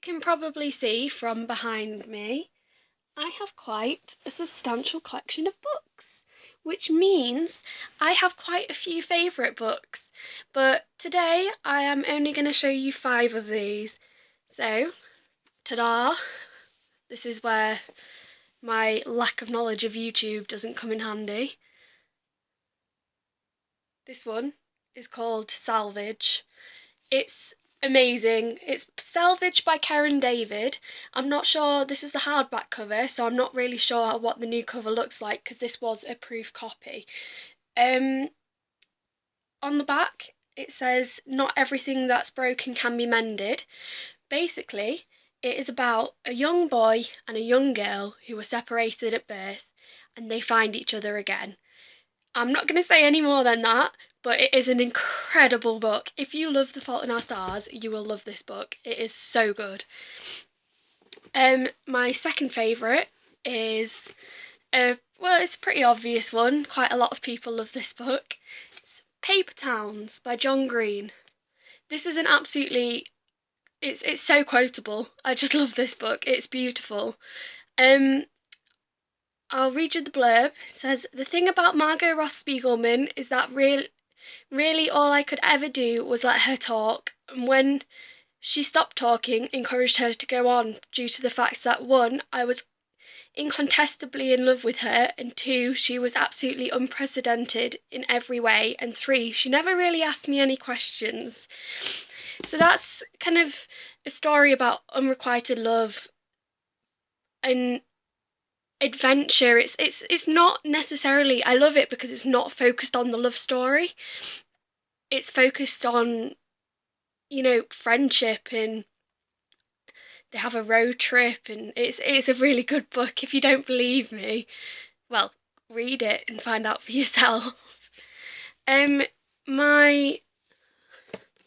can probably see from behind me, I have quite a substantial collection of books, which means I have quite a few favourite books. But today I am only going to show you 5 of these. So, ta-da! This is where my lack of knowledge of YouTube doesn't come in handy. This one is called Salvage. It's amazing. It's Salvage-Keren David. I'm not sure, this is the hardback cover, so I'm not really sure what the new cover looks like because this was a proof copy. On the back it says, "Not everything that's broken can be mended." Basically, it is about a young boy and a young girl who were separated at birth and they find each other again. I'm not going to say any more than that, but it is an incredible book. If you love The Fault in Our Stars, you will love this book. It is so good. My second favourite is, well, it's a pretty obvious one. Quite a lot of people love this book. It's Paper Towns by John Green. This is an absolutely, it's so quotable. I just love this book. It's beautiful. I'll read you the blurb. It says, "The thing about Margot Roth-Spiegelman is that really all I could ever do was let her talk, and when she stopped talking, encouraged her to go on due to the fact that 1, I was incontestably in love with her, and 2, she was absolutely unprecedented in every way, and 3, she never really asked me any questions." So that's kind of a story about unrequited love and adventure. It's not necessarily, I love it because it's not focused on the love story. It's focused on, friendship, and they have a road trip, and it's a really good book. If you don't believe me, well, read it and find out for yourself. My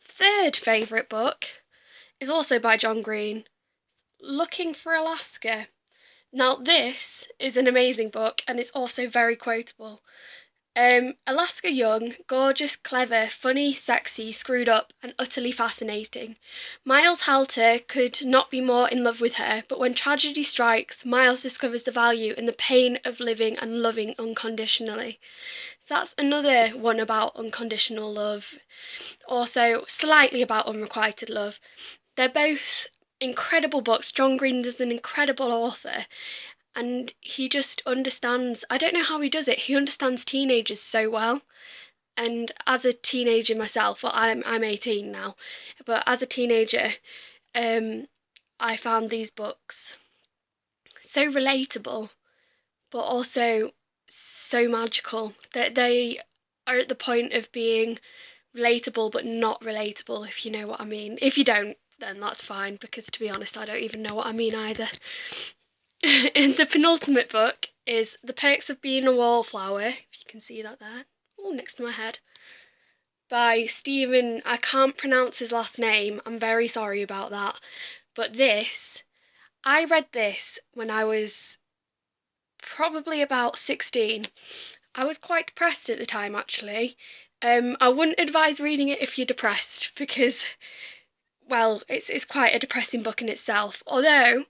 third favourite book is also by John Green, Looking for Alaska. Now, this is an amazing book, and it's also very quotable. Alaska young, gorgeous, clever, funny, sexy, screwed up, and utterly fascinating. Miles Halter could not be more in love with her, but when tragedy strikes, Miles discovers the value in the pain of living and loving unconditionally. So that's another one about unconditional love. Also, slightly about unrequited love. They're both incredible books. John Green is an incredible author, and he just understands, I don't know how he does it, he understands teenagers so well. And as a teenager myself, well, I'm 18 now, but as a teenager, I found these books so relatable, but also so magical. That they are at the point of being relatable but not relatable, if you know what I mean. If you don't, then that's fine, because to be honest, I don't even know what I mean either. And the penultimate book is The Perks of Being a Wallflower, if you can see that there, next to my head, by Stephen. I can't pronounce his last name, I'm very sorry about that, but I read this when I was probably about 16. I was quite depressed at the time, actually. I wouldn't advise reading it if you're depressed, because, well, it's quite a depressing book in itself, although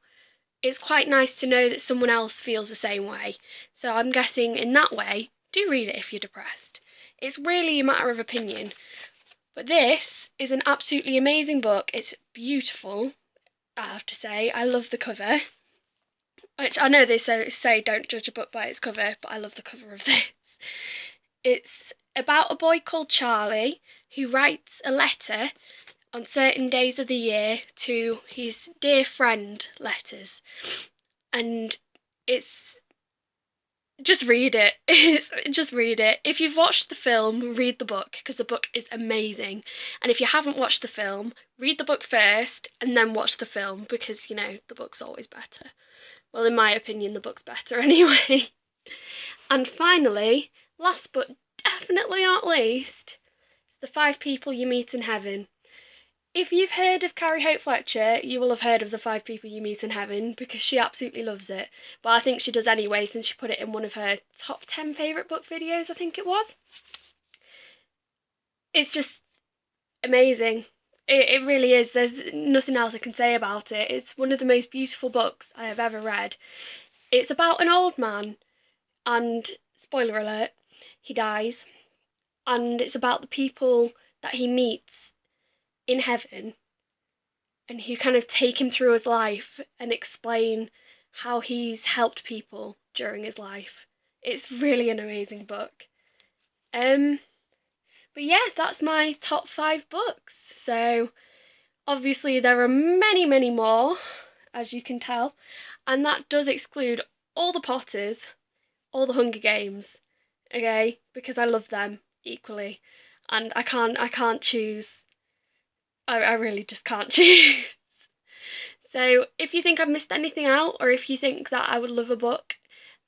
it's quite nice to know that someone else feels the same way. So I'm guessing in that way, do read it if you're depressed. It's really a matter of opinion. But this is an absolutely amazing book. It's beautiful, I have to say. I love the cover, which I know they say don't judge a book by its cover, but I love the cover of this. It's about a boy called Charlie who writes a letter on certain days of the year to his dear friend letters, and it's, just read it. Just read it. If you've watched the film, read the book, because the book is amazing. And if you haven't watched the film, read the book first and then watch the film, because the book's always better. Well, in my opinion, the book's better anyway. And finally, last but definitely not least, it's The 5 People You Meet in Heaven. If you've heard of Carrie Hope Fletcher, you will have heard of The 5 People You Meet in Heaven, because she absolutely loves it. But I think she does anyway, since she put it in one of her top 10 favourite book videos, I think it was. It's just amazing. It really is. There's nothing else I can say about it. It's one of the most beautiful books I have ever read. It's about an old man, and spoiler alert, he dies. And it's about the people that he meets in heaven and who kind of take him through his life and explain how he's helped people during his life. It's really an amazing book. But yeah, that's my top 5 books. So obviously there are many, many more, as you can tell, and that does exclude all the Potters, all the Hunger Games, okay? Because I love them equally, and I can't choose. I really just can't choose. So if you think I've missed anything out, or if you think that I would love a book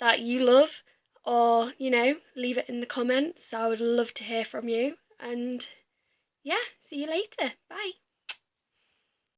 that you love, or, leave it in the comments. I would love to hear from you. And yeah, see you later. Bye.